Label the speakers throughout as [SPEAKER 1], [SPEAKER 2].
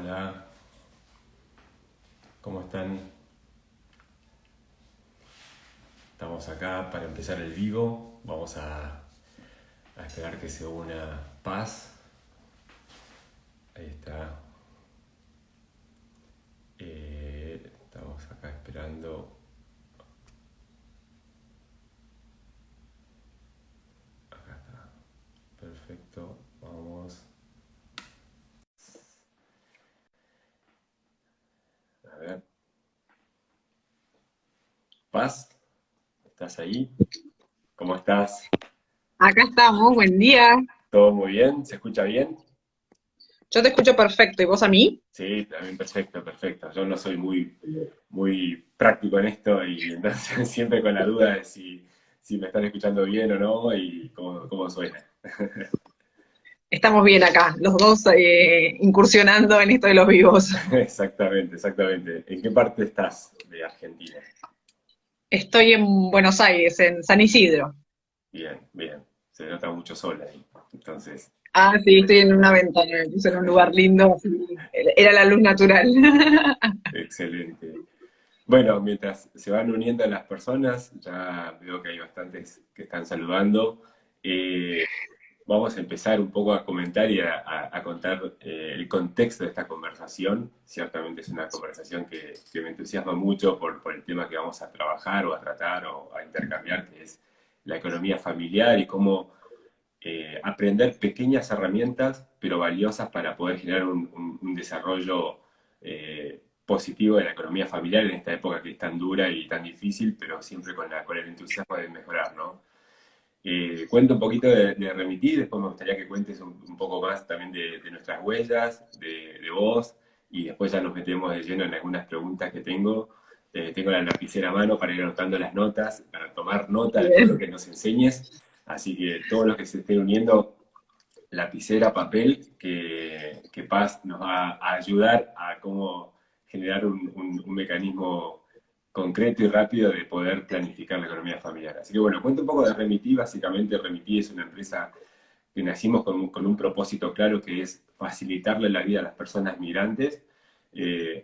[SPEAKER 1] Hola, ¿cómo están? Estamos acá para empezar el vivo. Vamos a esperar que se una Paz. Ahí está. Estamos acá esperando. Acá está. Perfecto. Vamos. A ver. Paz, ¿estás ahí? ¿Cómo estás?
[SPEAKER 2] Acá estamos, buen día.
[SPEAKER 1] ¿Todo muy bien? ¿Se escucha bien?
[SPEAKER 2] Yo te escucho perfecto, ¿y vos a mí?
[SPEAKER 1] Sí, también perfecto, perfecto. Yo no soy muy práctico en esto y entonces siempre con la duda de si me están escuchando bien o no y cómo suena.
[SPEAKER 2] Estamos bien acá, los dos incursionando en esto de los vivos.
[SPEAKER 1] Exactamente, exactamente. ¿En qué parte estás de Argentina?
[SPEAKER 2] Estoy en Buenos Aires, en San Isidro.
[SPEAKER 1] Bien, bien. Se nota mucho sol ahí. Entonces,
[SPEAKER 2] Ah, sí, estoy en una ventana, me puse en un lugar lindo, así, era la luz natural.
[SPEAKER 1] excelente. Bueno, mientras se van uniendo las personas, ya veo que hay bastantes que están saludando. Eh, Vamos a empezar un poco a comentar y a contar el contexto de esta conversación. Ciertamente es una conversación que me entusiasma mucho por el tema que vamos a trabajar o a tratar o a intercambiar, que es la economía familiar y cómo aprender pequeñas herramientas, pero valiosas para poder generar un desarrollo positivo de la economía familiar en esta época que es tan dura y tan difícil, pero siempre con el entusiasmo de mejorar, ¿no? Cuento un poquito de Remití, después me gustaría que cuentes un poco más también de nuestras huellas, de vos, y después ya nos metemos de lleno en algunas preguntas que tengo. Tengo la lapicera a mano para ir anotando las notas, para tomar nota de todo lo
[SPEAKER 2] Bien.
[SPEAKER 1] que nos enseñes. Así que todos los que se estén uniendo, lapicera, papel, que Paz nos va a ayudar a cómo generar un mecanismo concreto y rápido de poder planificar la economía familiar. Así que bueno, cuento un poco de Remití. Básicamente Remití es una empresa que nacimos con un propósito claro que es facilitarle la vida a las personas migrantes.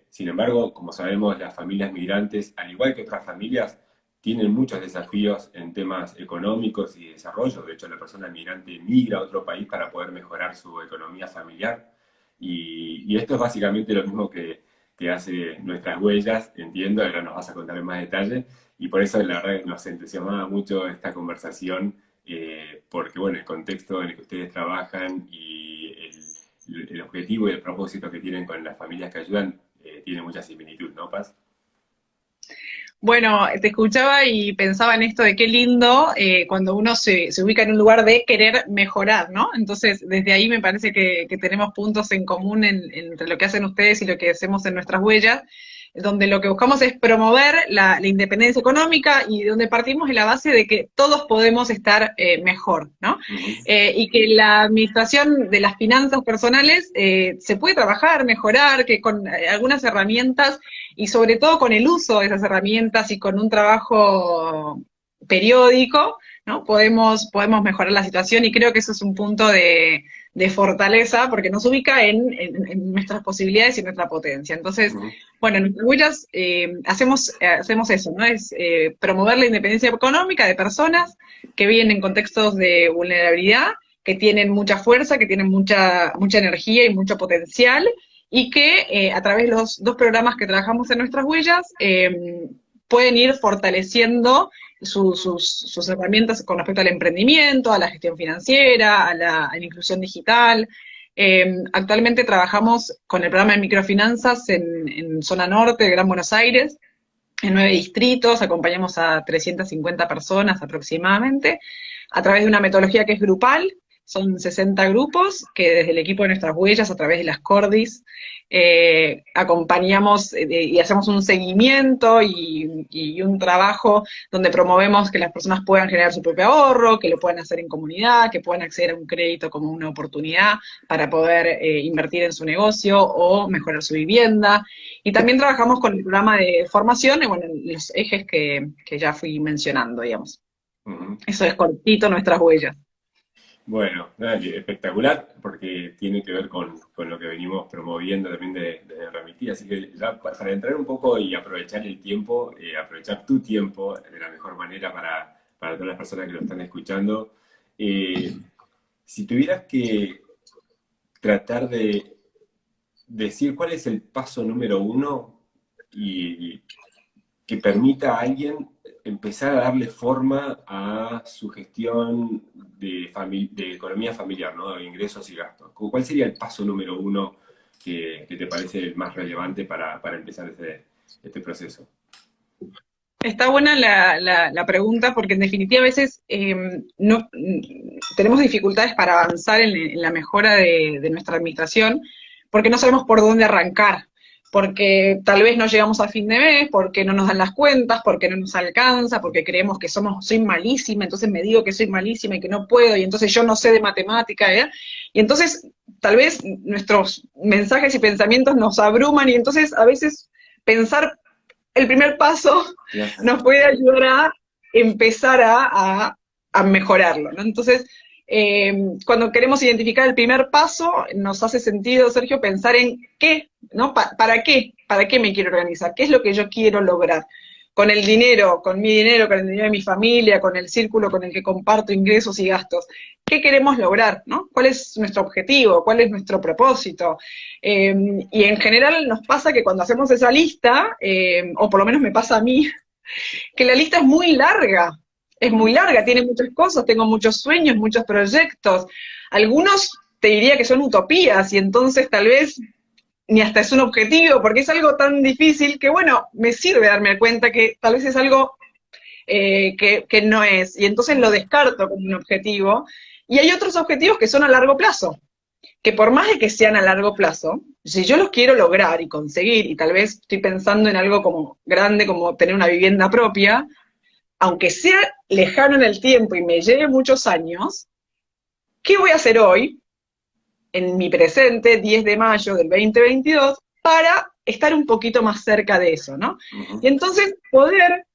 [SPEAKER 1] Sin embargo, como sabemos, las familias migrantes, al igual que otras familias, tienen muchos desafíos en temas económicos y de desarrollo. De hecho, la persona migrante migra a otro país para poder mejorar su economía familiar. Y esto es básicamente lo mismo que hace nuestras huellas, entiendo, ahora nos vas a contar en más detalle. Y por eso la verdad nos entusiasmaba mucho esta conversación, porque bueno, el contexto en el que ustedes trabajan y el objetivo y el propósito que tienen con las familias que ayudan tiene mucha similitud, ¿no, Paz?
[SPEAKER 2] Bueno, te escuchaba y pensaba en esto de qué lindo cuando uno se ubica en un lugar de querer mejorar, ¿no? Entonces, desde ahí me parece que tenemos puntos en común entre lo que hacen ustedes y lo que hacemos en nuestras huellas, donde lo que buscamos es promover la independencia económica y donde partimos de la base de que todos podemos estar mejor, ¿no?
[SPEAKER 1] Ujú.
[SPEAKER 2] Y que la administración de las finanzas personales se puede trabajar, mejorar, que con algunas herramientas y sobre todo con el uso de esas herramientas y con un trabajo periódico, ¿no? Podemos mejorar la situación y creo que eso es un punto de fortaleza porque nos ubica en nuestras posibilidades y nuestra potencia. Entonces,
[SPEAKER 1] Ujú.
[SPEAKER 2] bueno, en nuestras huellas hacemos eso, ¿no? Es promover la independencia económica de personas que viven en contextos de vulnerabilidad, que tienen mucha fuerza, que tienen mucha energía y mucho potencial, y que a través de los dos programas que trabajamos en nuestras huellas pueden ir fortaleciendo sus herramientas con respecto al emprendimiento, a la gestión financiera, a la inclusión digital. Actualmente trabajamos con el programa de microfinanzas en zona norte de Gran Buenos Aires, en 9 distritos, acompañamos a 350 personas aproximadamente, a través de una metodología que es grupal. Son 60 grupos que desde el equipo de nuestras huellas, a través de las Cordis, acompañamos y hacemos un seguimiento y un trabajo donde promovemos que las personas puedan generar su propio ahorro, que lo puedan hacer en comunidad, que puedan acceder a un crédito como una oportunidad para poder invertir en su negocio o mejorar su vivienda. Y también trabajamos con el programa de formación, y bueno, los ejes que ya fui mencionando, digamos.
[SPEAKER 1] Ujú.
[SPEAKER 2] Eso es cortito nuestras huellas.
[SPEAKER 1] Bueno, nada, espectacular, porque tiene que ver con lo que venimos promoviendo también de Remití. Así que ya para entrar un poco y aprovechar el tiempo, aprovechar tu tiempo de la mejor manera para todas las personas que lo están escuchando, eh, si tuvieras que tratar de decir cuál es el paso número uno y que permita a alguien empezar a darle forma a su gestión de economía familiar, ¿no? De ingresos y gastos. ¿Cuál sería el paso número uno que te parece el más relevante para empezar este proceso?
[SPEAKER 2] Está buena la pregunta porque en definitiva a veces no, tenemos dificultades para avanzar en la mejora de nuestra administración porque no sabemos por dónde arrancar, porque tal vez no llegamos a fin de mes, porque no nos dan las cuentas, porque no nos alcanza, porque creemos que soy malísima, entonces me digo que soy malísima y que no puedo, y entonces yo no sé de matemática, ¿eh? Y entonces tal vez nuestros mensajes y pensamientos nos abruman y entonces a veces pensar el primer paso
[SPEAKER 1] Claro.
[SPEAKER 2] nos puede ayudar a empezar a mejorarlo, ¿no? Entonces, cuando queremos identificar el primer paso, nos hace sentido, Sergio, pensar en qué, ¿no? ¿Para qué? ¿Para qué me quiero organizar? ¿Qué es lo que yo quiero lograr? Con el dinero, con mi dinero, con el dinero de mi familia, con el círculo con el que comparto ingresos y gastos. ¿Qué queremos lograr? ¿No? ¿Cuál es nuestro objetivo? ¿Cuál es nuestro propósito? Y en general nos pasa que cuando hacemos esa lista, o por lo menos me pasa a mí, que la lista es muy larga, tiene muchas cosas, tengo muchos sueños, muchos proyectos. Algunos te diría que son utopías y entonces tal vez ni hasta es un objetivo, porque es algo tan difícil que, bueno, me sirve darme cuenta que tal vez es algo que no es, y entonces lo descarto como un objetivo. Y hay otros objetivos que son a largo plazo, que por más de que sean a largo plazo, si yo los quiero lograr y conseguir, y tal vez estoy pensando en algo como grande, como tener una vivienda propia, aunque sea lejano en el tiempo y me lleve muchos años, ¿qué voy a hacer hoy, en mi presente, 10 de mayo del 2022, para estar un poquito más cerca de eso, ¿no? Y
[SPEAKER 1] Ujú.
[SPEAKER 2] entonces poder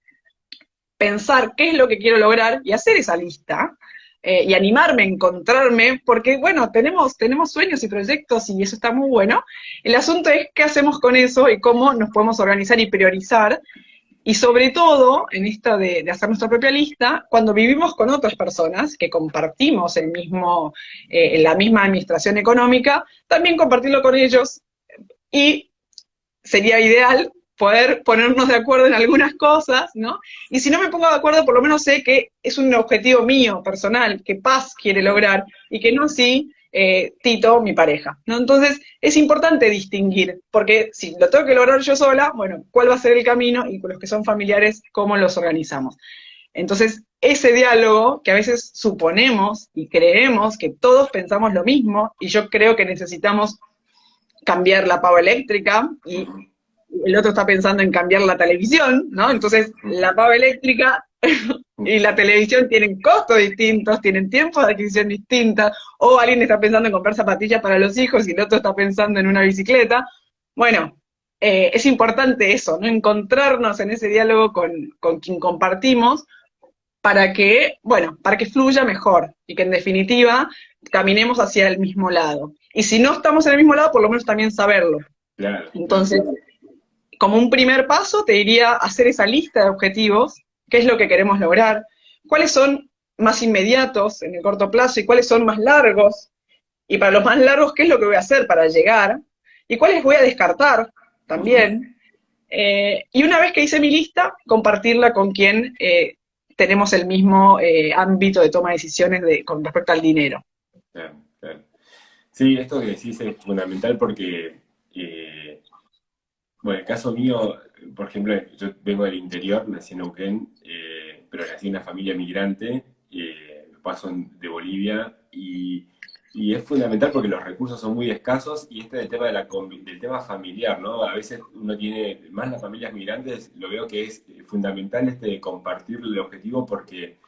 [SPEAKER 2] pensar qué es lo que quiero lograr y hacer esa lista y animarme a encontrarme, porque bueno, tenemos sueños y proyectos y eso está muy bueno. El asunto es qué hacemos con eso y cómo nos podemos organizar y priorizar. Y sobre todo, en esto de hacer nuestra propia lista, cuando vivimos con otras personas que compartimos la misma administración económica, también compartirlo con ellos y sería ideal poder ponernos de acuerdo en algunas cosas, ¿no? Y si no me pongo de acuerdo, por lo menos sé que es un objetivo mío, personal, que Paz quiere lograr, y que no así Tito, mi pareja, ¿no? Entonces, es importante distinguir, porque si lo tengo que lograr yo sola, bueno, ¿cuál va a ser el camino? Y con los que son familiares, ¿cómo los organizamos? Entonces, ese diálogo que a veces suponemos y creemos que todos pensamos lo mismo, y yo creo que necesitamos cambiar la pava eléctrica y
[SPEAKER 1] Ujú.
[SPEAKER 2] el otro está pensando en cambiar la televisión, ¿no? Entonces, la pava eléctrica y la televisión tienen costos distintos, tienen tiempos de adquisición distintas, o alguien está pensando en comprar zapatillas para los hijos y el otro está pensando en una bicicleta. Bueno, es importante eso, ¿no? Encontrarnos en ese diálogo con quien compartimos para que, bueno, para que fluya mejor y que en definitiva caminemos hacia el mismo lado. Y si no estamos en el mismo lado, por lo menos también saberlo.
[SPEAKER 1] Claro, claro.
[SPEAKER 2] Entonces, como un primer paso, te diría hacer esa lista de objetivos, qué es lo que queremos lograr, cuáles son más inmediatos en el corto plazo y cuáles son más largos, y para los más largos, qué es lo que voy a hacer para llegar, y cuáles voy a descartar
[SPEAKER 1] Ujú.
[SPEAKER 2] también. Y una vez que hice mi lista, compartirla con quien tenemos el mismo ámbito de toma de decisiones con respecto al dinero.
[SPEAKER 1] Claro, claro. Sí, esto que decís es fundamental porque eh, bueno, el caso mío, por ejemplo, yo vengo del interior, nací en Neuquén, pero nací en una familia migrante, los papás son de Bolivia, y es fundamental porque los recursos son muy escasos, y este es el tema del tema familiar, ¿no? A veces uno tiene, más las familias migrantes, lo veo que es fundamental este de compartir el objetivo porque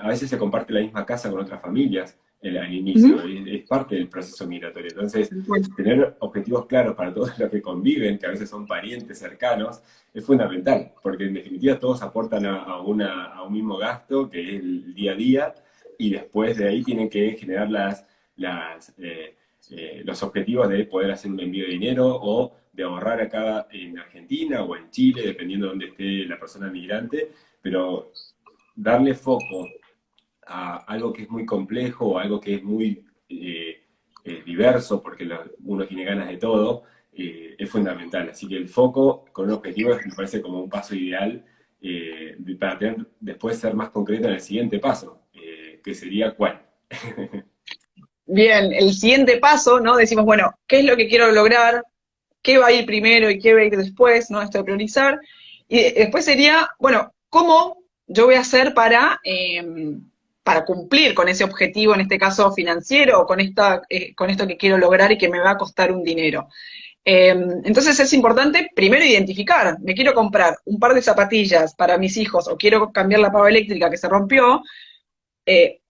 [SPEAKER 1] a veces se comparte la misma casa con otras familias al
[SPEAKER 2] Uh
[SPEAKER 1] inicio,
[SPEAKER 2] -huh.
[SPEAKER 1] es parte del proceso migratorio. Entonces, tener objetivos claros para todos los que conviven, que a veces son parientes cercanos, es fundamental, porque en definitiva todos aportan a un mismo gasto, que es el día a día, y después de ahí tienen que generar los objetivos de poder hacer un envío de dinero o de ahorrar acá en Argentina o en Chile, dependiendo de dónde esté la persona migrante, pero darle foco a algo que es muy complejo o algo que es muy diverso, porque uno tiene ganas de todo, es fundamental. Así que el foco con un objetivo me parece como un paso ideal para después ser más concreto en el siguiente paso, que sería cuál.
[SPEAKER 2] Bien, el siguiente paso, ¿no? Decimos, bueno, ¿qué es lo que quiero lograr? ¿Qué va a ir primero y qué va a ir después? ¿No? Esto de priorizar. Y después sería, bueno, ¿cómo yo voy a hacer para cumplir con ese objetivo, en este caso financiero, o con esto que quiero lograr y que me va a costar un dinero? Entonces es importante primero identificar, me quiero comprar un par de zapatillas para mis hijos o quiero cambiar la pava eléctrica que se rompió,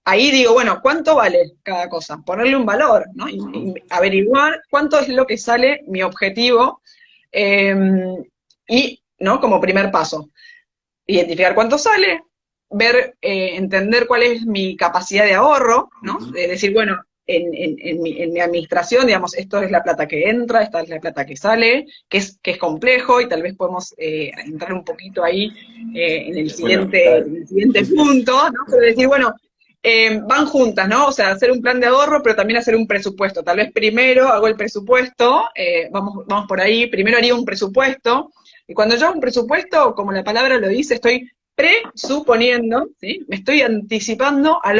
[SPEAKER 2] ahí digo, bueno, ¿cuánto vale cada cosa? Ponerle un valor, ¿no? Y averiguar cuánto es lo que sale mi objetivo eh, y, ¿no? Como primer paso, identificar cuánto sale, ver, entender cuál es mi capacidad de ahorro, ¿no? Decir, bueno, en mi administración, digamos, esto es la plata que entra, esta es la plata que sale, que es complejo y tal vez podemos entrar un poquito ahí en el siguiente punto, ¿no? Pero decir, bueno, van juntas, ¿no? O sea, hacer un plan de ahorro, pero también hacer un presupuesto. Tal vez primero hago el presupuesto, vamos por ahí, primero haría un presupuesto, y cuando yo hago un presupuesto, como la palabra lo dice, estoy presuponiendo, ¿sí? Me estoy anticipando a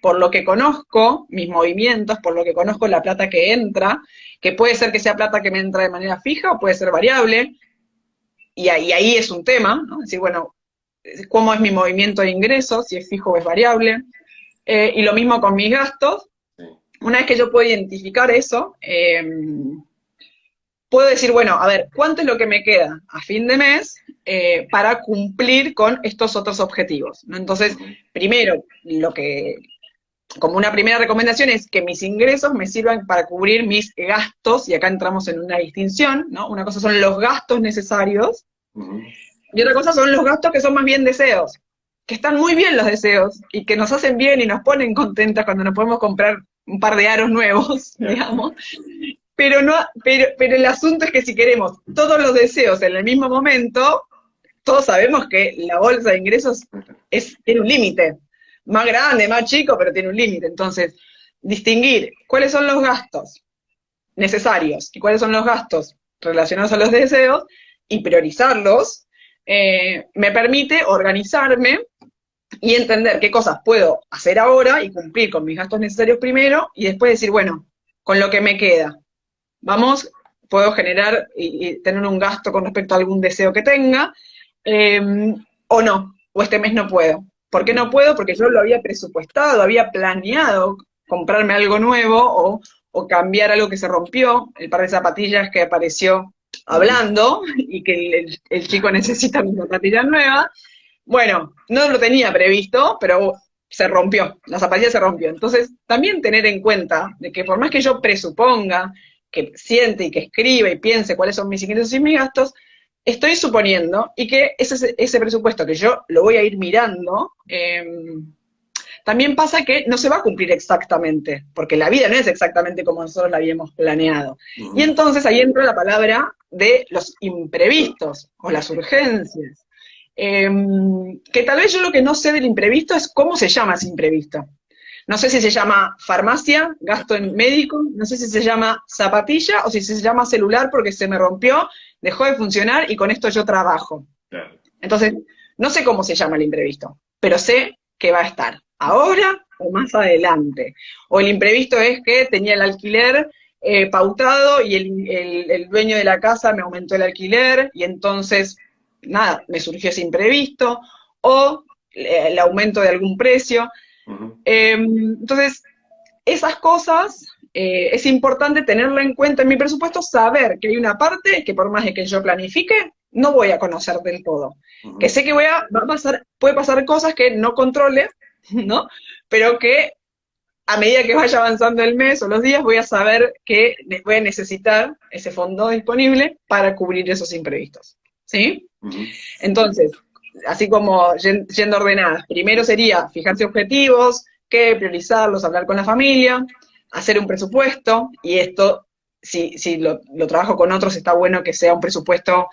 [SPEAKER 2] por lo que conozco mis movimientos, por lo que conozco la plata que entra, que puede ser que sea plata que me entra de manera fija o puede ser variable, y ahí es un tema, ¿no? Es decir, bueno, cómo es mi movimiento de ingresos, si es fijo o es variable, y lo mismo con mis gastos. Una vez que yo puedo identificar eso, puedo decir, bueno, a ver, ¿cuánto es lo que me queda a fin de mes para cumplir con estos otros objetivos? ¿No? Entonces, primero, como una primera recomendación es que mis ingresos me sirvan para cubrir mis gastos, y acá entramos en una distinción, ¿no? Una cosa son los gastos necesarios, y otra cosa son los gastos que son más bien deseos, que están muy bien los deseos, y que nos hacen bien y nos ponen contentas cuando nos podemos comprar un par de aros nuevos, digamos, pero el asunto es que si queremos todos los deseos en el mismo momento, todos sabemos que la bolsa de ingresos tiene un límite, más grande, más chico, pero tiene un límite. Entonces, distinguir cuáles son los gastos necesarios y cuáles son los gastos relacionados a los deseos y priorizarlos, me permite organizarme y entender qué cosas puedo hacer ahora y cumplir con mis gastos necesarios primero, y después decir, bueno, con lo que me queda, puedo generar y tener un gasto con respecto a algún deseo que tenga, o no, o este mes no puedo. ¿Por qué no puedo? Porque yo lo había presupuestado, había planeado comprarme algo nuevo o cambiar algo que se rompió, el par de zapatillas que apareció hablando y que el chico necesita una zapatilla nueva. Bueno, no lo tenía previsto, pero se rompió, la zapatilla se rompió. Entonces, también tener en cuenta de que por más que yo presuponga, que siente y que escriba y piense cuáles son mis ingresos y mis gastos, estoy suponiendo, y que ese presupuesto que yo lo voy a ir mirando, también pasa que no se va a cumplir exactamente, porque la vida no es exactamente como nosotros la habíamos planeado. Y entonces ahí entra la palabra de los imprevistos o las urgencias. Que tal vez yo lo que no sé del imprevisto es cómo se llama ese imprevisto. No sé si se llama farmacia, gasto en médico, no sé si se llama zapatilla o si se llama celular porque se me rompió, dejó de funcionar y con esto yo trabajo. Claro. Entonces, no sé cómo se llama el imprevisto, pero sé que va a estar ahora o más adelante. O el imprevisto es que tenía el alquiler pautado y el dueño de la casa me aumentó el alquiler y entonces, nada, me surgió ese imprevisto, o el aumento de algún precio. Entonces, esas cosas es importante tenerla en cuenta en mi presupuesto, saber que hay una parte que por más de que yo planifique, no voy a conocer del todo. Que sé que puede pasar cosas que no controle, ¿no? Pero que a medida que vaya avanzando el mes o los días, voy a saber que voy a necesitar ese fondo disponible para cubrir esos imprevistos, ¿sí? Entonces, así como yendo ordenadas, primero sería fijarse objetivos, qué, priorizarlos, hablar con la familia, hacer un presupuesto, y esto, si lo trabajo con otros, está bueno que sea un presupuesto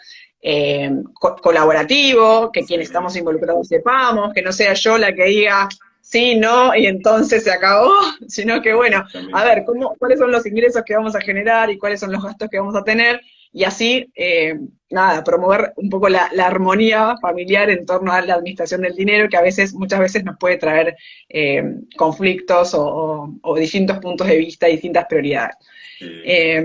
[SPEAKER 2] colaborativo, que
[SPEAKER 1] Sí,
[SPEAKER 2] quienes estamos involucrados sepamos, que no sea yo la que diga sí, no, y entonces se acabó, sino que bueno, a
[SPEAKER 1] exactamente.
[SPEAKER 2] ver, cuáles son los ingresos que vamos a generar y cuáles son los gastos que vamos a tener, y así, nada, promover un poco la armonía familiar en torno a la administración del dinero, que a veces, muchas veces nos puede traer conflictos o distintos puntos de vista, distintas prioridades.
[SPEAKER 1] Eh,
[SPEAKER 2] Eh,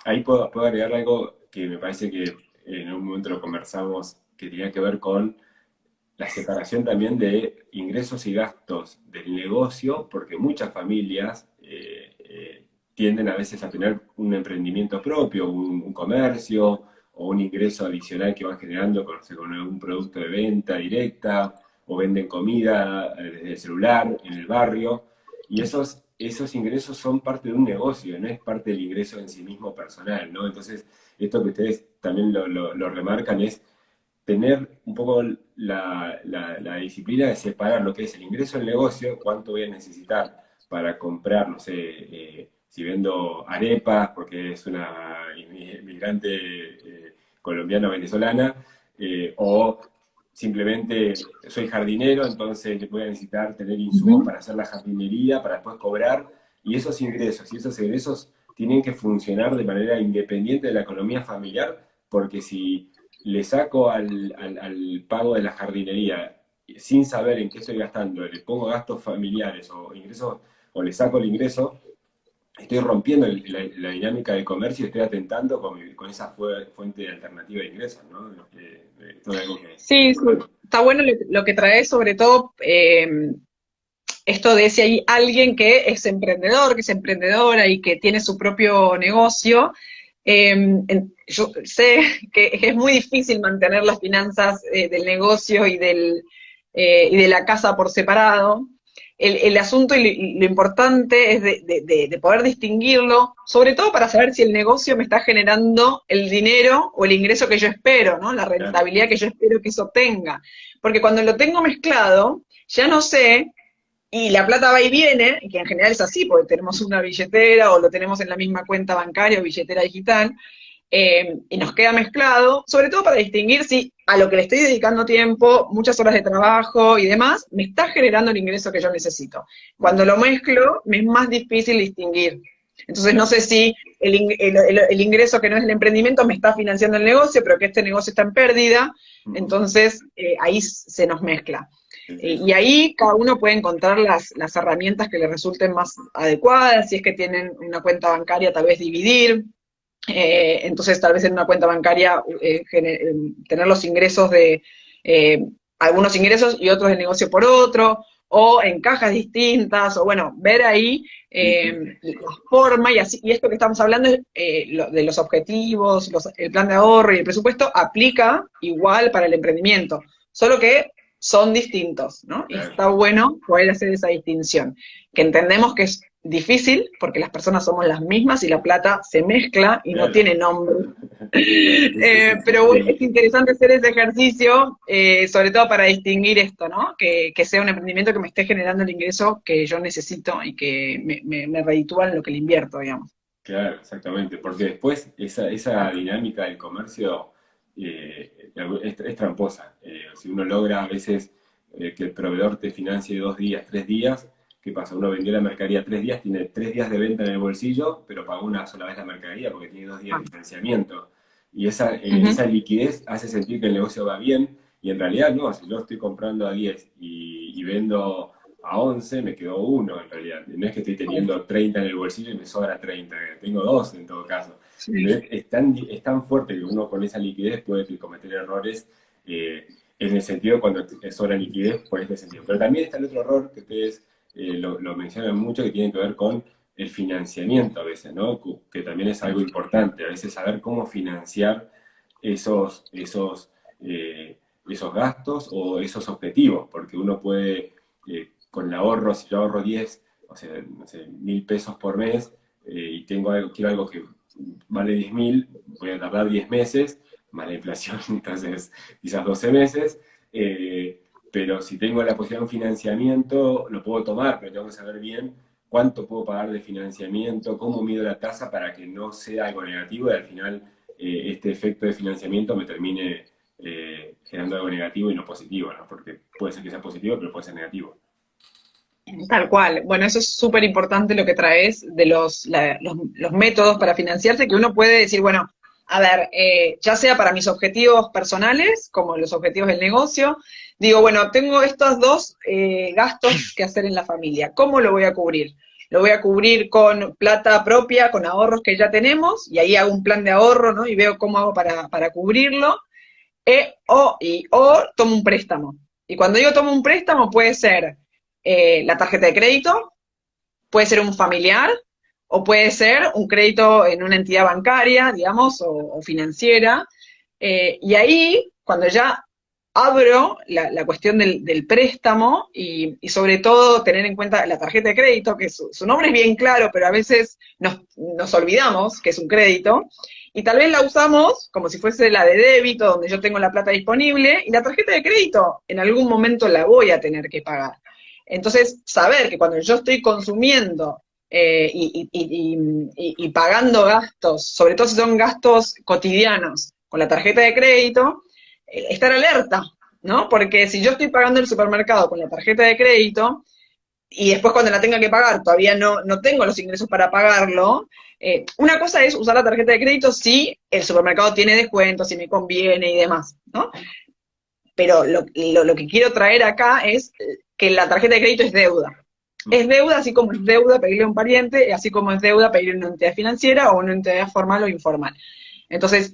[SPEAKER 1] Ahí puedo agregar algo que me parece que en un momento lo conversamos, que tenía que ver con la separación también de ingresos y gastos del negocio, porque muchas familias tienden a veces a tener un emprendimiento propio, un comercio o un ingreso adicional que van generando con, no sé, con algún producto de venta directa o venden comida desde el celular en el barrio. Y esos ingresos son parte de un negocio, no es parte del ingreso en sí mismo personal, ¿no? Entonces, esto que ustedes también lo remarcan es tener un poco la disciplina de separar lo que es el ingreso del negocio, cuánto voy a necesitar para comprar, no sé, si vendo arepas, porque es una inmigrante colombiana o venezolana, o simplemente soy jardinero, entonces voy a necesitar tener insumos
[SPEAKER 2] Ujú.
[SPEAKER 1] para hacer la jardinería, para después cobrar, y esos ingresos y esos egresos tienen que funcionar de manera independiente de la economía familiar, porque si le saco al pago de la jardinería sin saber en qué estoy gastando, le pongo gastos familiares o ingresos, o le saco el ingreso, estoy rompiendo la dinámica del comercio y estoy atentando con esa fuente alternativa de ingresos, ¿no? Esto es algo que...
[SPEAKER 2] Sí, sí, está bueno lo que trae, sobre todo esto de si hay alguien que es emprendedor, que es emprendedora y que tiene su propio negocio. Yo sé que es muy difícil mantener las finanzas del negocio y de la casa por separado. El asunto y lo importante es de poder distinguirlo, sobre todo para saber si el negocio me está generando el dinero o el ingreso que yo espero, ¿no? La
[SPEAKER 1] Claro,
[SPEAKER 2] rentabilidad que yo espero que eso tenga. Porque cuando lo tengo mezclado, ya no sé, y la plata va y viene, y que en general es así, porque tenemos una billetera o lo tenemos en la misma cuenta bancaria o billetera digital, y nos queda mezclado, sobre todo para distinguir si a lo que le estoy dedicando tiempo, muchas horas de trabajo y demás, me está generando el ingreso que yo necesito. Cuando lo mezclo, me es más difícil distinguir. Entonces no
[SPEAKER 1] claro.
[SPEAKER 2] sé si el ingreso que no es el emprendimiento me está financiando el negocio, pero que este negocio está en pérdida, entonces ahí se nos mezcla.
[SPEAKER 1] Sí, sí,
[SPEAKER 2] Y ahí cada uno puede encontrar las herramientas que le resulten más adecuadas, si es que tienen una cuenta bancaria, tal vez dividir, entonces tal vez en una cuenta bancaria tener los ingresos de algunos ingresos y otros de negocio por otro, o en cajas distintas, o bueno, ver ahí
[SPEAKER 1] sí, sí.
[SPEAKER 2] la forma y así, y esto que estamos hablando de los objetivos, el plan de ahorro y el presupuesto aplica igual para el emprendimiento, solo que son distintos, ¿no? Y
[SPEAKER 1] Claro.
[SPEAKER 2] está bueno poder hacer esa distinción, que entendemos que es difícil porque las personas somos las mismas y la plata se mezcla y no
[SPEAKER 1] Claro.
[SPEAKER 2] tiene nombre.
[SPEAKER 1] Sí, sí, sí, sí.
[SPEAKER 2] Pero bueno, es interesante hacer ese ejercicio, sobre todo para distinguir esto, ¿no? Que sea un emprendimiento que me esté generando el ingreso que yo necesito y que me reditúa en lo que le invierto, digamos.
[SPEAKER 1] Claro, exactamente, porque después esa dinámica del comercio es tramposa. Si uno logra a veces que el proveedor te financie 2 días, 3 días, ¿qué pasa? Uno vendió la mercadería 3 días, tiene 3 días de venta en el bolsillo, pero pagó una sola vez la mercadería porque tiene 2 días
[SPEAKER 2] Ah,
[SPEAKER 1] de financiamiento. Y esa
[SPEAKER 2] ujú.
[SPEAKER 1] liquidez hace sentir que el negocio va bien, y en realidad no, si yo estoy comprando a 10 y vendo a 11 me quedó uno en realidad. No es que estoy teniendo 30 en el bolsillo y me sobra 30, tengo dos en todo caso.
[SPEAKER 2] Sí.
[SPEAKER 1] Entonces es tan fuerte que uno con esa liquidez puede cometer errores en el sentido cuando sobra liquidez por este sentido. Pero también está el otro error que ustedes lo mencionan mucho que tiene que ver con el financiamiento a veces, ¿no? Que también es algo importante, a veces saber cómo financiar esos gastos o esos objetivos, porque uno puede con el ahorro, si yo ahorro 10 o sea, no sé, 1.000 pesos por mes y quiero algo que vale 10.000, voy a tardar 10 meses, más la inflación, entonces quizás 12 meses. pero si tengo la posibilidad de un financiamiento, lo puedo tomar, pero tengo que saber bien cuánto puedo pagar de financiamiento, cómo mido la tasa para que no sea algo negativo y al final este efecto de financiamiento me termine generando algo negativo y no positivo, ¿no? Porque puede ser que sea positivo, pero puede ser negativo.
[SPEAKER 2] Tal cual. Bueno, eso es súper importante lo que traes de los métodos para financiarse, que uno puede decir, bueno, a ver, ya sea para mis objetivos personales, como los objetivos del negocio, digo, bueno, tengo estos dos gastos que hacer en la familia. ¿Cómo lo voy a cubrir? Lo voy a cubrir con plata propia, con ahorros que ya tenemos, y ahí hago un plan de ahorro, ¿no? Y veo cómo hago para cubrirlo. O tomo un préstamo. Y cuando digo tomo un préstamo, puede ser la tarjeta de crédito, puede ser un familiar, o puede ser un crédito en una entidad bancaria, digamos, o financiera. Y ahí, cuando ya abro la cuestión del préstamo y sobre todo tener en cuenta la tarjeta de crédito, que su nombre es bien claro, pero a veces nos olvidamos que es un crédito, y tal vez la usamos como si fuese la de débito, donde yo tengo la plata disponible, y la tarjeta de crédito en algún momento la voy a tener que pagar. Entonces, saber que cuando yo estoy consumiendo y pagando gastos, sobre todo si son gastos cotidianos con la tarjeta de crédito, estar alerta, ¿no? Porque si yo estoy pagando el supermercado con la tarjeta de crédito y después cuando la tenga que pagar todavía no tengo los ingresos para pagarlo, una cosa es usar la tarjeta de crédito si el supermercado tiene descuentos, si me conviene y demás, ¿no? Pero lo que quiero traer acá es que la tarjeta de crédito es deuda. Es deuda, así como es deuda pedirle a un pariente, así como es deuda pedirle a una entidad financiera o una entidad formal o informal. Entonces,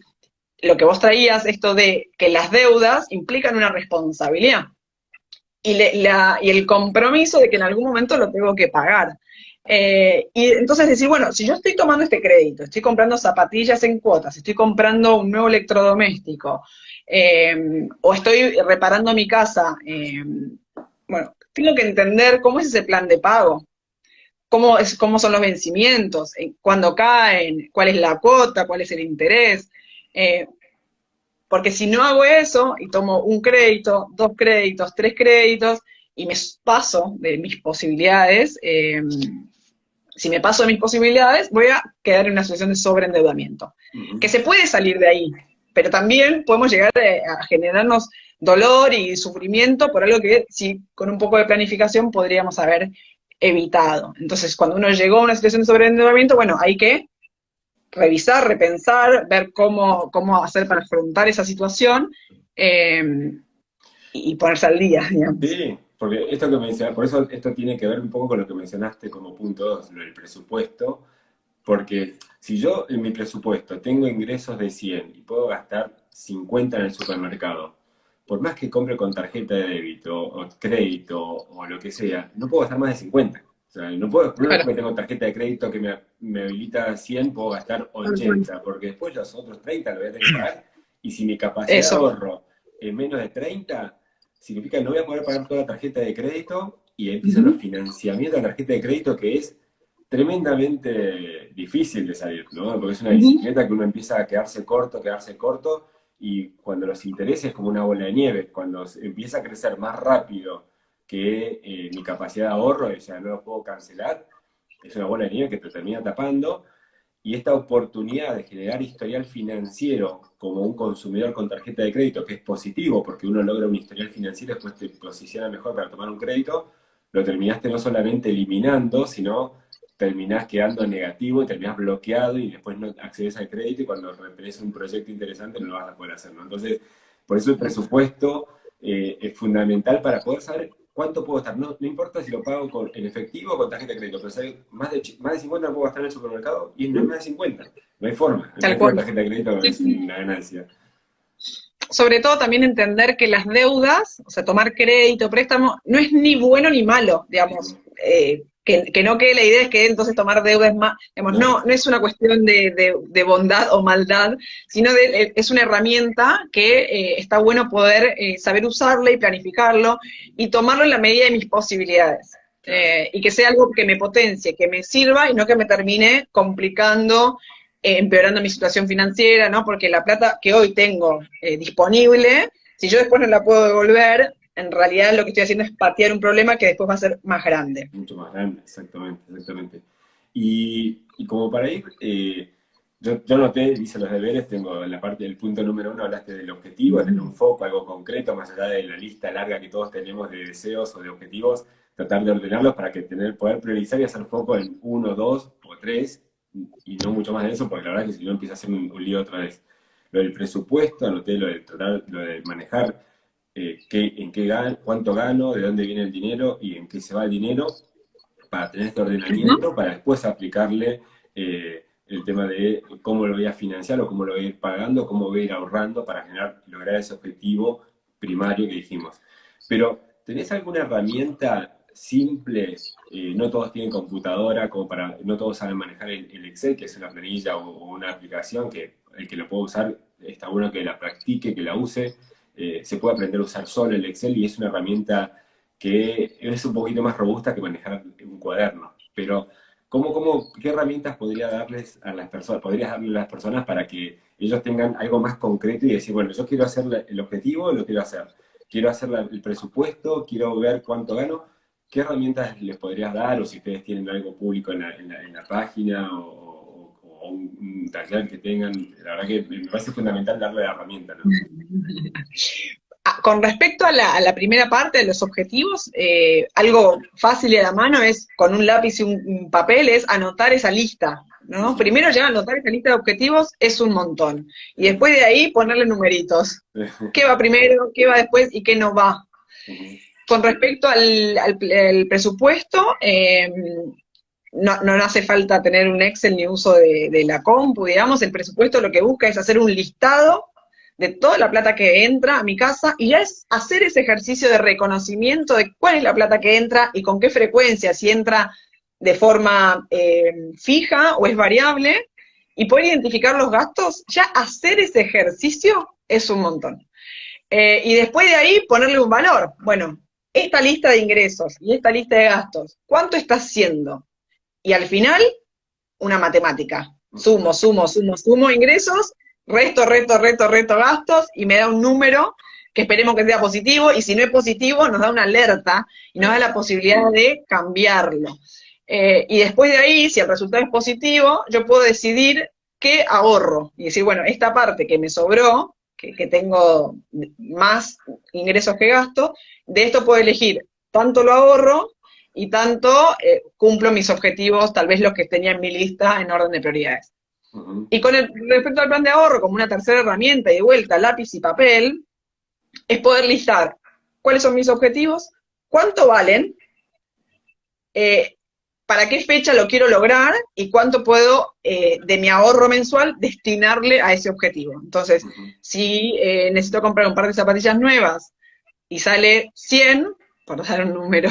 [SPEAKER 2] lo que vos traías, esto de que las deudas implican una responsabilidad y el compromiso de que en algún momento lo tengo que pagar. Y entonces decir, bueno, si yo estoy tomando este crédito, estoy comprando zapatillas en cuotas, estoy comprando un nuevo electrodoméstico, o estoy reparando mi casa, bueno, tengo que entender cómo es ese plan de pago, cómo son los vencimientos, cuándo caen, cuál es la cuota, cuál es el interés. Eh, Porque si no hago eso y tomo un crédito, dos créditos, tres créditos y me paso de mis posibilidades, si me paso de mis posibilidades, voy a quedar en una situación de sobreendeudamiento. Que se puede salir de ahí, pero también podemos llegar a generarnos dolor y sufrimiento por algo que sí, con un poco de planificación podríamos haber evitado. Entonces, cuando uno llegó a una situación de sobreendeudamiento, bueno, hay que revisar, repensar, ver cómo hacer para afrontar esa situación y ponerse al día, digamos.
[SPEAKER 1] Sí, porque esto que mencionaste, por eso esto tiene que ver un poco con lo que mencionaste como punto 2, lo del presupuesto, porque si yo en mi presupuesto tengo ingresos de 100 y puedo gastar 50 en el supermercado, por más que compre con tarjeta de débito o crédito o lo que sea, no puedo gastar más de 50. O sea, no puedo, no es
[SPEAKER 2] Claro,
[SPEAKER 1] porque tengo tarjeta de crédito que me habilita 100, puedo gastar 80, porque después los otros 30 lo voy a tener que pagar. Y si mi capacidad de
[SPEAKER 2] eso.
[SPEAKER 1] ahorro es menos de 30, significa que no voy a poder pagar toda la tarjeta de crédito y empiezan los
[SPEAKER 2] Ujú.
[SPEAKER 1] financiamientos de la tarjeta de crédito que es tremendamente difícil de salir, ¿no? Porque es una
[SPEAKER 2] Ujú.
[SPEAKER 1] bicicleta que uno empieza a quedarse corto, y cuando los intereses es como una bola de nieve, cuando empieza a crecer más rápido que mi capacidad de ahorro, o sea, no lo puedo cancelar, es una bola de nieve que te termina tapando, y esta oportunidad de generar historial financiero como un consumidor con tarjeta de crédito, que es positivo porque uno logra un historial financiero y después te posiciona mejor para tomar un crédito, lo terminaste no solamente eliminando, sino terminás quedando negativo y terminás bloqueado y después no accedes al crédito y cuando tenés un proyecto interesante no lo vas a poder hacer, ¿no? Entonces, por eso el presupuesto es fundamental para poder saber cuánto puedo estar. No, no importa si lo pago en efectivo o con tarjeta de crédito, pero saber más de 50 no puedo gastar en el supermercado y no es más de 50. No hay forma. El
[SPEAKER 2] Tal
[SPEAKER 1] resto de
[SPEAKER 2] cual.
[SPEAKER 1] tarjeta de crédito
[SPEAKER 2] Sí,
[SPEAKER 1] es
[SPEAKER 2] sí.
[SPEAKER 1] una ganancia.
[SPEAKER 2] Sobre todo también entender que las deudas, o sea, tomar crédito, préstamo, no es ni bueno ni malo, digamos. Que no quede la idea es que entonces tomar deuda es más, digamos,
[SPEAKER 1] No,
[SPEAKER 2] no es una cuestión de bondad o maldad, sino es una herramienta que está bueno poder saber usarla y planificarlo y tomarlo en la medida de mis posibilidades.
[SPEAKER 1] claro.
[SPEAKER 2] Y que sea algo que me potencie, que me sirva y no que me termine complicando, empeorando mi situación financiera, ¿no? Porque la plata que hoy tengo disponible, si yo después no la puedo devolver, en realidad lo que estoy haciendo es patear un problema que después va a ser más grande.
[SPEAKER 1] mucho más grande, exactamente, exactamente. Y como para ir, yo anoté, hice los deberes, tengo la parte del punto número uno, hablaste del objetivo, tener un foco, algo concreto, más allá de la lista larga que todos tenemos de deseos o de objetivos, tratar de ordenarlos para que poder priorizar y hacer foco en uno, dos o tres, y no mucho más de eso, porque la verdad es que si no empieza a ser un lío otra vez. Lo del presupuesto, anoté lo del total, lo de manejar en qué gano, cuánto gano, de dónde viene el dinero y en qué se va el dinero, para tener este ordenamiento, para después aplicarle el tema de cómo lo voy a financiar o cómo lo voy a ir pagando, cómo voy a ir ahorrando para lograr ese objetivo primario que dijimos. Pero, ¿tenés alguna herramienta simple? No todos tienen computadora, no todos saben manejar el Excel, que es una planilla o una aplicación que el que lo pueda usar está bueno que la practique, que la use. Se puede aprender a usar solo el Excel y es una herramienta que es un poquito más robusta que manejar un cuaderno. Pero, qué herramientas podrías darle a las personas para que ellos tengan algo más concreto y decir, bueno, yo quiero hacer el objetivo, lo quiero hacer. Quiero hacer el presupuesto, quiero ver cuánto gano. ¿Qué herramientas les podrías dar? O si ustedes tienen algo público en la página o un taller que tengan. La verdad que me parece fundamental darle la herramienta, ¿no?
[SPEAKER 2] Con respecto a la primera parte de los objetivos, algo fácil y a la mano es con un lápiz y un papel, es anotar esa lista, ¿no? Primero ya anotar esa lista de objetivos es un montón. Y después de ahí ponerle numeritos. ¿Qué va primero, qué va después y qué no va? Con respecto al presupuesto, no hace falta tener un Excel ni uso de la compu, digamos, el presupuesto lo que busca es hacer un listado de toda la plata que entra a mi casa y ya es hacer ese ejercicio de reconocimiento de cuál es la plata que entra y con qué frecuencia, si entra de forma fija o es variable, y poder identificar los gastos, ya hacer ese ejercicio es un montón. Y después de ahí ponerle un valor. Bueno, esta lista de ingresos y esta lista de gastos, ¿cuánto está haciendo? Y al final, una matemática. Sumo ingresos, resto gastos, y me da un número que esperemos que sea positivo, y si no es positivo, nos da una alerta y nos da la posibilidad de cambiarlo. Y después de ahí, si el resultado es positivo, yo puedo decidir qué ahorro. Y decir, bueno, esta parte que me sobró, que tengo más ingresos que gasto, de esto puedo elegir tanto lo ahorro y tanto cumplo mis objetivos, tal vez los que tenía en mi lista en orden de prioridades. Y respecto al plan de ahorro, como una tercera herramienta, y de vuelta, lápiz y papel, es poder listar cuáles son mis objetivos, cuánto valen, para qué fecha lo quiero lograr y cuánto puedo de mi ahorro mensual destinarle a ese objetivo. Entonces, si necesito comprar un par de zapatillas nuevas y sale 100, por dar un número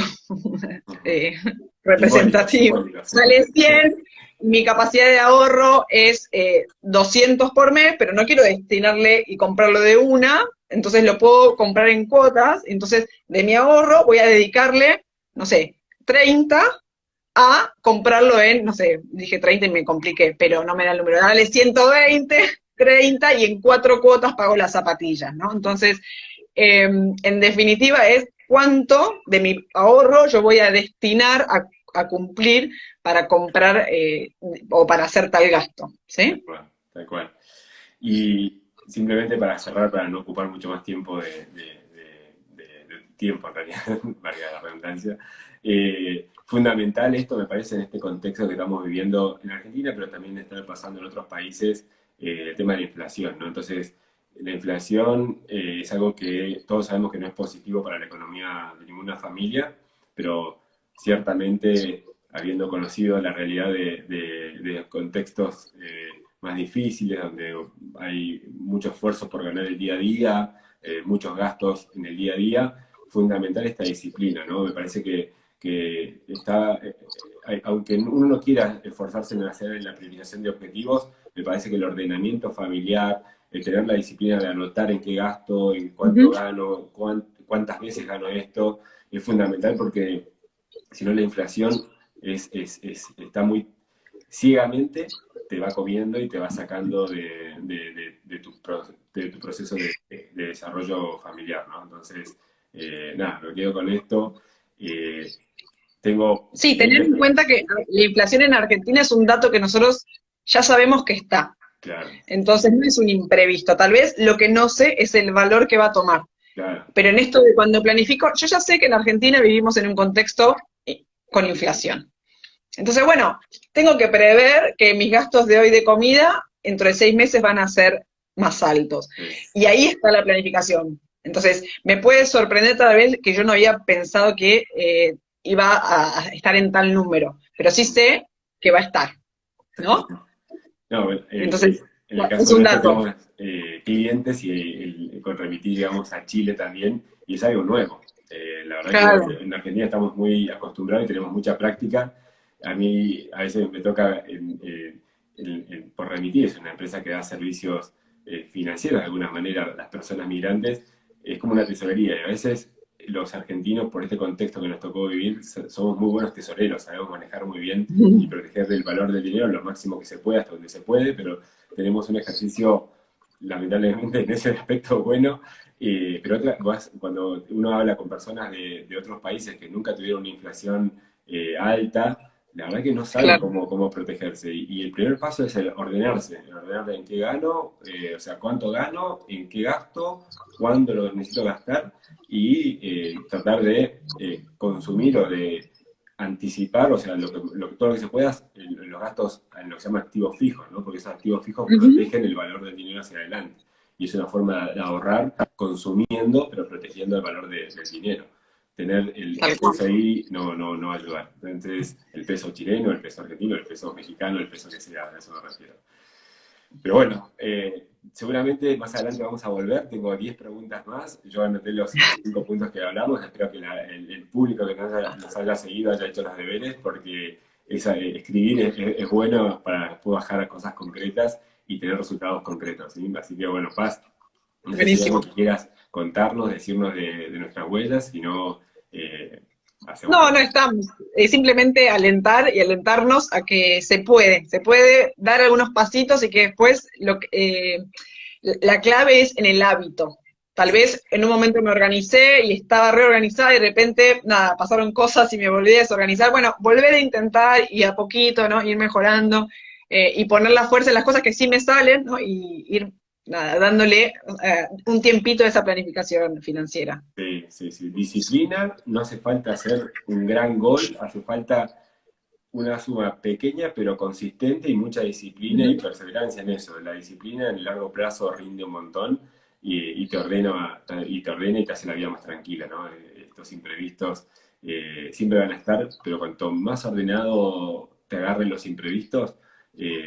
[SPEAKER 2] representativo, sale 100, mi capacidad de ahorro es 200 por mes, pero no quiero destinarle y comprarlo de una, entonces lo puedo comprar en cuotas, entonces de mi ahorro voy a dedicarle, no sé, 30 a comprarlo en, no sé, dije 30 y me compliqué, pero no me da el número, dale 120, 30 y en 4 cuotas pago las zapatillas, ¿no? Entonces, en definitiva es cuánto de mi ahorro yo voy a destinar a cumplir para comprar o para hacer tal gasto, ¿sí?
[SPEAKER 1] Tal cual, tal cual. Y simplemente para cerrar, para no ocupar mucho más tiempo de tiempo en realidad, valga la redundancia, fundamental esto me parece en este contexto que estamos viviendo en Argentina, pero también está pasando en otros países, el tema de la inflación, ¿no? Entonces, la inflación es algo que todos sabemos que no es positivo para la economía de ninguna familia, pero ciertamente habiendo conocido la realidad de contextos más difíciles, donde hay mucho esfuerzo por ganar el día a día, muchos gastos en el día a día, fundamental esta disciplina, ¿no? Me parece que está, aunque uno no quiera esforzarse en hacer la priorización de objetivos, me parece que el ordenamiento familiar, el tener la disciplina de anotar en qué gasto, en cuánto gano, cuántas veces gano esto, es fundamental porque si no la inflación está muy ciegamente, te va comiendo y te va sacando de tu proceso de desarrollo familiar, ¿no? Entonces, nada, me quedo con esto. Eh, tengo
[SPEAKER 2] Sí, tener
[SPEAKER 1] clientes,
[SPEAKER 2] en cuenta que la inflación en Argentina es un dato que nosotros ya sabemos que está.
[SPEAKER 1] claro,
[SPEAKER 2] Entonces no es un imprevisto. Tal vez lo que no sé es el valor que va a tomar.
[SPEAKER 1] claro,
[SPEAKER 2] Pero en esto de cuando planifico, yo ya sé que en Argentina vivimos en un contexto con inflación. Entonces, bueno, tengo que prever que mis gastos de hoy de comida dentro de 6 meses van a ser más altos.
[SPEAKER 1] es,
[SPEAKER 2] Y ahí está la planificación. Entonces, me puede sorprender tal vez que yo no había pensado que iba a estar en tal número, pero sí sé que va a estar, ¿no?
[SPEAKER 1] no, bueno,
[SPEAKER 2] Entonces,
[SPEAKER 1] en el
[SPEAKER 2] es
[SPEAKER 1] caso
[SPEAKER 2] un
[SPEAKER 1] nuestro
[SPEAKER 2] dato.
[SPEAKER 1] tenemos clientes y con remitir, digamos, a Chile también, y es algo nuevo. La verdad que
[SPEAKER 2] Claro.
[SPEAKER 1] en Argentina estamos muy acostumbrados y tenemos mucha práctica. A mí a veces me toca por remitir, es una empresa que da servicios financieros de alguna manera a las personas migrantes, es como una tesorería y a veces los argentinos, por este contexto que nos tocó vivir, somos muy buenos tesoreros, sabemos manejar muy bien y proteger el valor del dinero lo máximo que se puede, hasta donde se puede, pero tenemos un ejercicio lamentablemente en ese aspecto bueno, pero cuando uno habla con personas de otros países que nunca tuvieron una inflación alta, la verdad que no saben
[SPEAKER 2] Claro.
[SPEAKER 1] cómo protegerse. Y el primer paso es el ordenarse, el ordenar en qué gano, o sea, cuánto gano, en qué gasto, cuándo lo necesito gastar y tratar de consumir o de anticipar, o sea, todo lo que se pueda, los gastos en lo que se llama activos fijos, ¿no? Porque esos activos fijos
[SPEAKER 2] Ujú.
[SPEAKER 1] protegen el valor del dinero hacia adelante. Y es una forma de ahorrar consumiendo, pero protegiendo el valor del dinero. Tener el
[SPEAKER 2] Tal cual.
[SPEAKER 1] peso ahí no va a ayudar. Entonces, el peso chileno, el peso argentino, el peso mexicano, el peso que sea, a eso me refiero. Pero bueno, seguramente más adelante vamos a volver. Tengo 10 preguntas más. Yo anoté los 5 puntos que hablamos. Espero que el público que nos haya seguido haya hecho los deberes, porque escribir es bueno para después bajar a cosas concretas y tener resultados concretos, ¿sí? Así que bueno, Paz, no sé si hay algo
[SPEAKER 2] Buenísimo.
[SPEAKER 1] que quieras contarnos, decirnos de nuestras huellas, si no, eh, hacemos
[SPEAKER 2] No,
[SPEAKER 1] la...
[SPEAKER 2] no estamos. Es simplemente alentar y alentarnos a que se puede dar algunos pasitos y que después la clave es en el hábito. Tal vez en un momento me organicé y estaba reorganizada y de repente, nada, pasaron cosas y me volví a desorganizar. Bueno, volver a intentar y a poquito, ¿no? Ir mejorando y poner la fuerza en las cosas que sí me salen, ¿no? Y ir, nada, dándole un tiempito a esa planificación financiera.
[SPEAKER 1] Sí, sí, sí. Disciplina, no hace falta hacer un gran gol, hace falta una suma pequeña pero consistente y mucha disciplina y
[SPEAKER 2] Ujú.
[SPEAKER 1] perseverancia en eso. La disciplina en el largo plazo rinde un montón y te ordena y te hace la vida más tranquila, ¿no? Estos imprevistos siempre van a estar, pero cuanto más ordenado te agarren los imprevistos,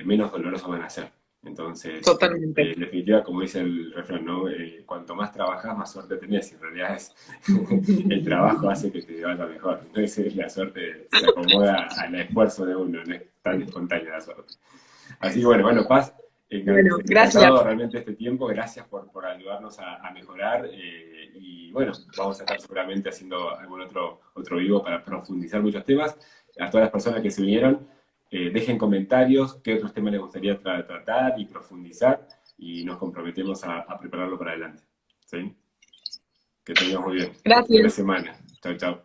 [SPEAKER 1] menos dolorosos van a ser. Entonces,
[SPEAKER 2] Totalmente.
[SPEAKER 1] en definitiva, como dice el refrán, ¿no? Cuanto más trabajas, más suerte tenés. Y en realidad el trabajo hace que te vaya mejor. Entonces la suerte se acomoda al esfuerzo de uno, no es tan espontánea la suerte. Así que bueno, Paz,
[SPEAKER 2] Bueno,
[SPEAKER 1] encantado
[SPEAKER 2] gracias.
[SPEAKER 1] realmente este tiempo, gracias por ayudarnos a mejorar y bueno, vamos a estar seguramente haciendo algún otro vivo para profundizar muchos temas. A todas las personas que se unieron, dejen comentarios, qué otros temas les gustaría tratar y profundizar y nos comprometemos a prepararlo para adelante. ¿Sí? Que tengas muy bien. Buen fin de
[SPEAKER 2] Gracias.
[SPEAKER 1] semana. Chao, chao.